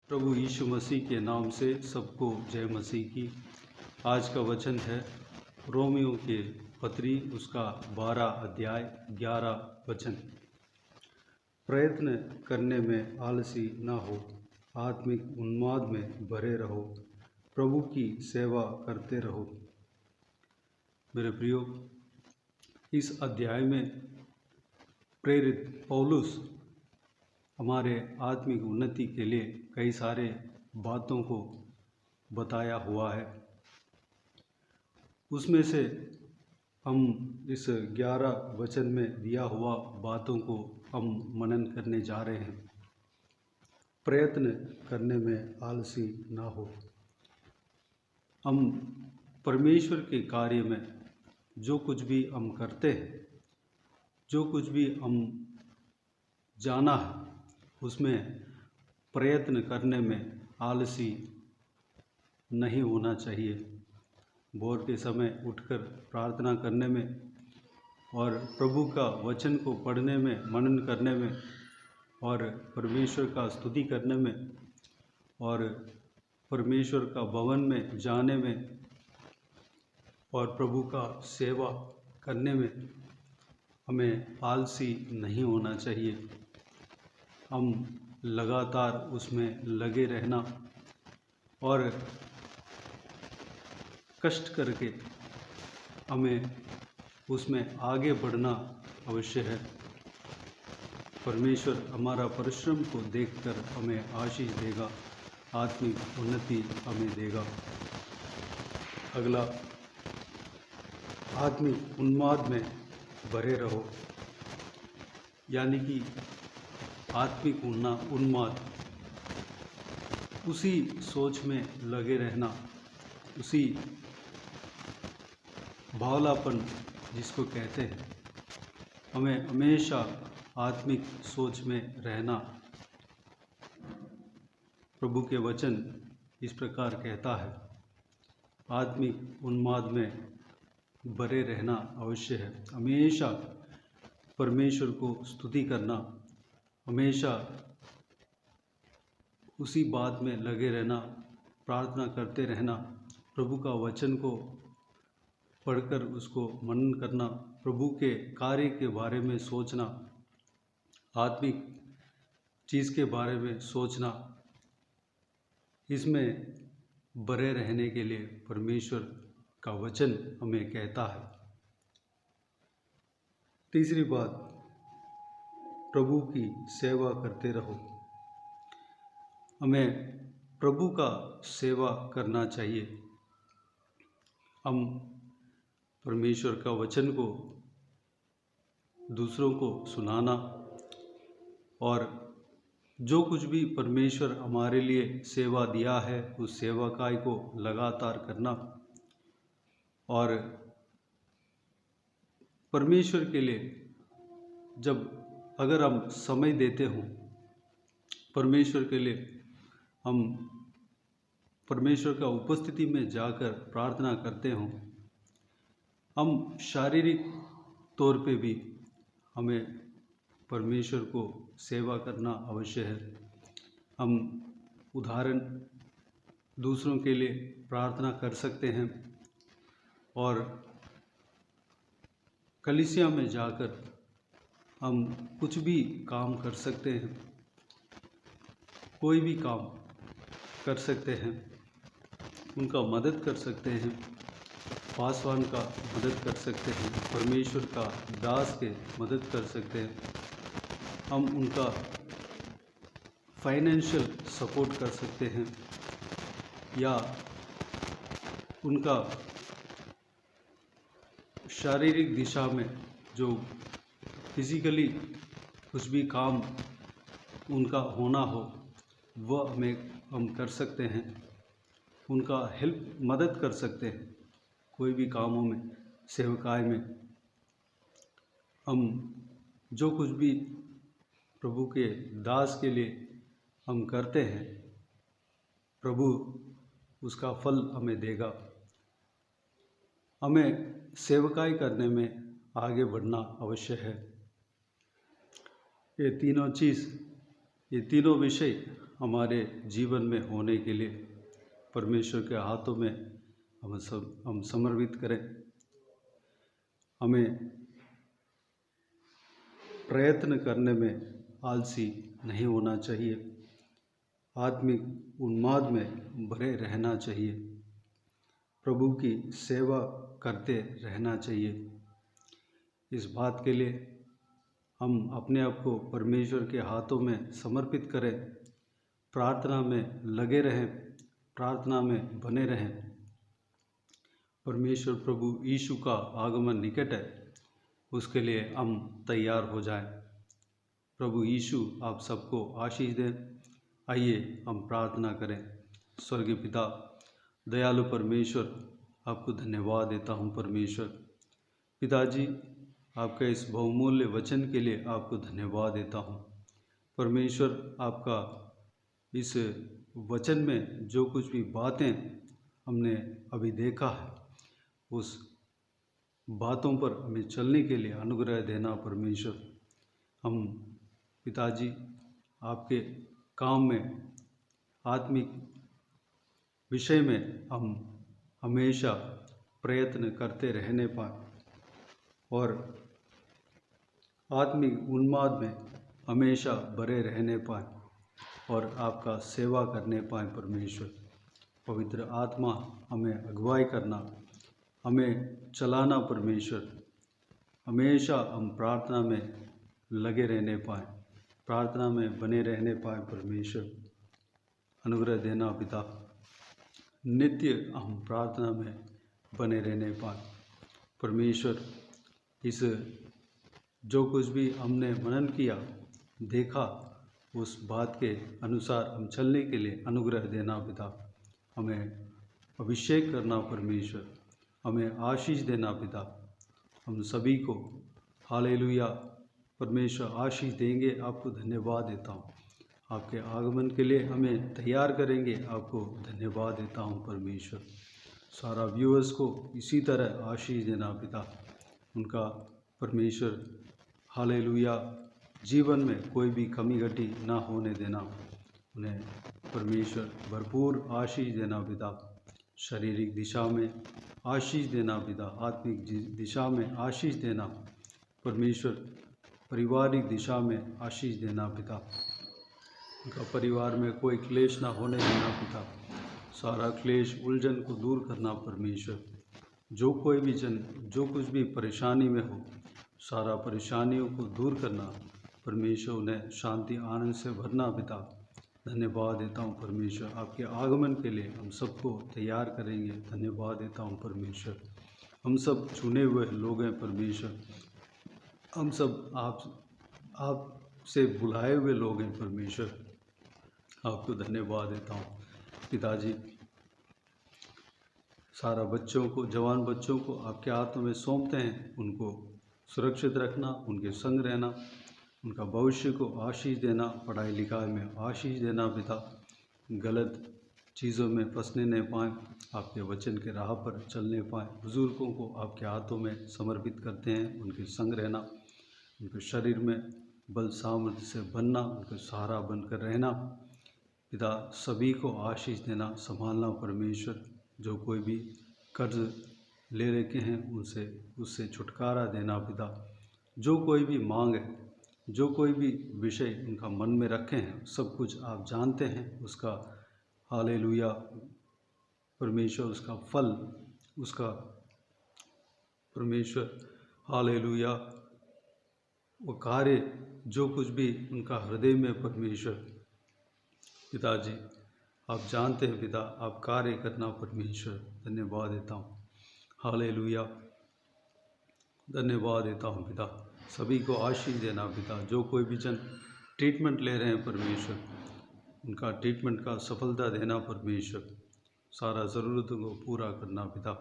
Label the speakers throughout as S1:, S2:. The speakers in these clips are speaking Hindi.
S1: प्रभु यीशु मसीह के नाम से सबको जय मसीह की। आज का वचन है रोमियो के पत्री उसका 12 अध्याय 11 वचन। प्रयत्न करने में आलसी न हो, आत्मिक उन्माद में भरे रहो, प्रभु की सेवा करते रहो। मेरे प्रियो, इस अध्याय में प्रेरित पौलुस हमारे आत्मिक उन्नति के लिए कई सारे बातों को बताया हुआ है। उसमें से हम इस 11 वचन में दिया हुआ बातों को हम मनन करने जा रहे हैं। प्रयत्न करने में आलसी ना हो। हम परमेश्वर के कार्य में जो कुछ भी हम करते हैं, जो कुछ भी हम जाना है, उसमें प्रयत्न करने में आलसी नहीं होना चाहिए। भोर के समय उठकर प्रार्थना करने में और प्रभु का वचन को पढ़ने में, मनन करने में और परमेश्वर का स्तुति करने में और परमेश्वर का भवन में जाने में और प्रभु का सेवा करने में हमें आलसी नहीं होना चाहिए। हम लगातार उसमें लगे रहना और कष्ट करके हमें उसमें आगे बढ़ना अवश्य है। परमेश्वर हमारा परिश्रम को देखकर हमें आशीष देगा, आत्मिक उन्नति हमें देगा। अगला, आत्मिक उन्माद में भरे रहो, यानी कि आत्मिक उन्माद, उसी सोच में लगे रहना, उसी भावलापन जिसको कहते हैं, हमें हमेशा आत्मिक सोच में रहना। प्रभु के वचन इस प्रकार कहता है, आत्मिक उन्माद में भरे रहना अवश्य है। हमेशा परमेश्वर को स्तुति करना, हमेशा उसी बात में लगे रहना, प्रार्थना करते रहना, प्रभु का वचन को पढ़कर उसको मनन करना, प्रभु के कार्य के बारे में सोचना, आत्मिक चीज़ के बारे में सोचना, इसमें भरे रहने के लिए परमेश्वर का वचन हमें कहता है। तीसरी बात, प्रभु की सेवा करते रहो। हमें प्रभु का सेवा करना चाहिए। हम परमेश्वर का वचन को दूसरों को सुनाना और जो कुछ भी परमेश्वर हमारे लिए सेवा दिया है, उस सेवा कार्य को लगातार करना और परमेश्वर के लिए जब अगर हम समय देते हों, परमेश्वर के लिए हम परमेश्वर का उपस्थिति में जाकर प्रार्थना करते हों, हम शारीरिक तौर पे भी हमें परमेश्वर को सेवा करना अवश्य है। हम उदाहरण दूसरों के लिए प्रार्थना कर सकते हैं और कलीसिया में जाकर हम कुछ भी काम कर सकते हैं, कोई भी काम कर सकते हैं, उनका मदद कर सकते हैं, पासवान का मदद कर सकते हैं, परमेश्वर का दास के मदद कर सकते हैं, हम उनका फाइनेंशियल सपोर्ट कर सकते हैं या उनका शारीरिक दिशा में जो फिजिकली कुछ भी काम उनका होना हो, वह हम कर सकते हैं, उनका मदद कर सकते हैं। कोई भी कामों में, सेवकाई में हम जो कुछ भी प्रभु के दास के लिए हम करते हैं, प्रभु उसका फल हमें देगा। हमें सेवकाई करने में आगे बढ़ना अवश्य है। ये तीनों विषय हमारे जीवन में होने के लिए परमेश्वर के हाथों में हम समर्पित करें। हमें प्रयत्न करने में आलसी नहीं होना चाहिए, आत्मिक उन्माद में भरे रहना चाहिए, प्रभु की सेवा करते रहना चाहिए। इस बात के लिए हम अपने आप को परमेश्वर के हाथों में समर्पित करें, प्रार्थना में लगे रहें, प्रार्थना में बने रहें। परमेश्वर प्रभु यीशु का आगमन निकट है, उसके लिए हम तैयार हो जाएं। प्रभु यीशु आप सबको आशीष दें। आइए हम प्रार्थना करें। स्वर्गीय पिता, दयालु परमेश्वर, आपको धन्यवाद देता हूँ। परमेश्वर पिताजी, आपके इस बहुमूल्य वचन के लिए आपको धन्यवाद देता हूँ। परमेश्वर, आपका इस वचन में जो कुछ भी बातें हमने अभी देखा है, उस बातों पर हमें चलने के लिए अनुग्रह देना। परमेश्वर, हम पिताजी आपके काम में, आत्मिक विषय में हम हमेशा प्रयत्न करते रहने पाएँ और आत्मिक उन्माद में हमेशा भरे रहने पाएँ और आपका सेवा करने पाएँ। परमेश्वर, पवित्र आत्मा हमें अगुवाई करना, हमें चलाना। परमेश्वर, हमेशा हम प्रार्थना में लगे रहने पाएँ, प्रार्थना में बने रहने पाएँ। परमेश्वर, अनुग्रह देना पिता, नित्य हम प्रार्थना में बने रहने पाएँ। परमेश्वर, इस जो कुछ भी हमने मनन किया, देखा, उस बात के अनुसार हम चलने के लिए अनुग्रह देना पिता। हमें अभिषेक करना परमेश्वर, हमें आशीष देना पिता। हम सभी को हालेलुया। परमेश्वर आशीष देंगे। आपको धन्यवाद देता हूँ। आपके आगमन के लिए हमें तैयार करेंगे। आपको धन्यवाद देता हूँ। परमेश्वर, सारा व्यूअर्स को इसी तरह आशीष देना पिता। उनका परमेश्वर हालेलुया जीवन में कोई भी कमी घटी ना होने देना। उन्हें परमेश्वर भरपूर आशीष देना पिता। शारीरिक दिशा में आशीष देना पिता, आत्मिक दिशा में आशीष देना परमेश्वर, पारिवारिक दिशा में आशीष देना पिता। उनका परिवार में कोई क्लेश ना होने देना पिता। सारा क्लेश उलझन को दूर करना परमेश्वर। जो कोई भी जन जो कुछ भी परेशानी में हो, सारा परेशानियों को दूर करना परमेश्वर। उन्हें शांति आनंद से भरना पिता। धन्यवाद देता हूँ परमेश्वर। आपके आगमन के लिए हम सबको तैयार करेंगे। धन्यवाद देता हूँ परमेश्वर। हम सब चुने हुए लोग हैं परमेश्वर। हम सब आपसे बुलाए हुए लोग हैं परमेश्वर। आपको धन्यवाद देता हूँ पिताजी। सारा बच्चों को, जवान बच्चों को आपके हाथों में सौंपते हैं। उनको सुरक्षित रखना, उनके संग रहना, उनका भविष्य को आशीष देना, पढ़ाई लिखाई में आशीष देना पिता। गलत चीज़ों में फंसने नहीं पाएँ, आपके वचन के राह पर चलने पाएँ। बुज़ुर्गों को आपके हाथों में समर्पित करते हैं। उनके संग रहना, उनके शरीर में बल सामर्थ्य से बनना, उनका सहारा बनकर रहना पिता। सभी को आशीष देना, संभालना परमेश्वर। जो कोई भी कर्ज ले रखे हैं, उससे छुटकारा देना पिता। जो कोई भी मांग है, जो कोई भी विषय उनका मन में रखे हैं, सब कुछ आप जानते हैं। उसका हालेलुया परमेश्वर, उसका फल, उसका परमेश्वर हालेलुया वो कार्य जो कुछ भी उनका हृदय में परमेश्वर पिताजी आप जानते हैं पिता। आप कार्य करना परमेश्वर। धन्यवाद देता हूँ। हालेलुया, धन्यवाद देता हूँ पिता। सभी को आशीष देना पिता। जो कोई भी जन ट्रीटमेंट ले रहे हैं परमेश्वर, उनका ट्रीटमेंट का सफलता देना परमेश्वर। सारा ज़रूरतों को पूरा करना पिता।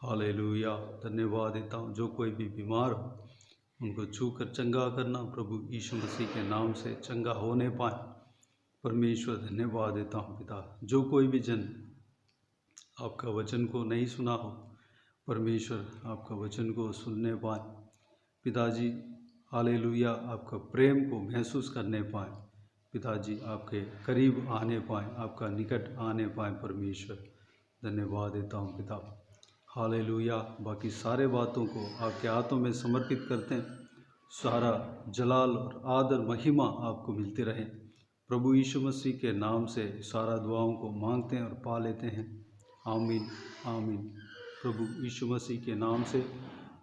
S1: हालेलुया, धन्यवाद देता हूँ। जो कोई भी बीमार हो, उनको छू कर चंगा करना प्रभु यीशु मसीह के नाम से चंगा होने पाए परमेश्वर। धन्यवाद देता हूँ पिता। जो कोई भी जन आपका वचन को नहीं सुना हो परमेश्वर, आपका वचन को सुनने पाए पिताजी। हालेलुया, आपका प्रेम को महसूस करने पाए पिताजी आपके करीब आने पाएँ, आपका निकट आने पाएँ परमेश्वर। धन्यवाद देता हूँ पिता। हालेलुया। बाकी सारे बातों को आपके हाथों में समर्पित करते हैं। सारा जलाल और आदर महिमा आपको मिलते रहे। प्रभु यीशु मसीह के नाम से सारा दुआओं को मांगते हैं और पा लेते हैं। आमीन आमीन। प्रभु यीशु मसीह के नाम से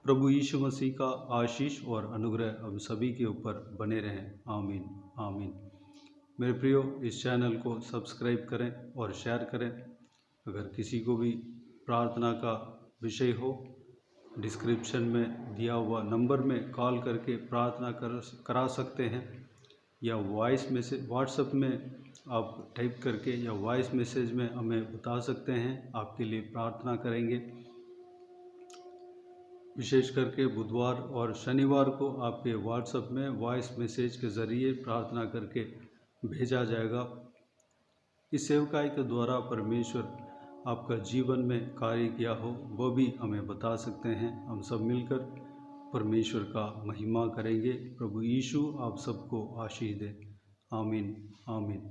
S1: प्रभु यीशु मसीह का आशीष और अनुग्रह अब सभी के ऊपर बने रहें। आमीन आमीन। मेरे प्रियो, इस चैनल को सब्सक्राइब करें और शेयर करें। अगर किसी को भी प्रार्थना का विषय हो, डिस्क्रिप्शन में दिया हुआ नंबर में कॉल करके प्रार्थना करा सकते हैं, या वॉइस मैसेज व्हाट्सएप में आप टाइप करके या वॉइस मैसेज में हमें बता सकते हैं। आपके लिए प्रार्थना करेंगे। विशेष करके बुधवार और शनिवार को आपके व्हाट्सएप में वॉइस मैसेज के ज़रिए प्रार्थना करके भेजा जाएगा। इस सेवकाई के द्वारा परमेश्वर आपका जीवन में कार्य किया हो वो भी हमें बता सकते हैं। हम सब मिलकर परमेश्वर का महिमा करेंगे। प्रभु यीशु आप सबको आशीष दे। आमीन आमीन।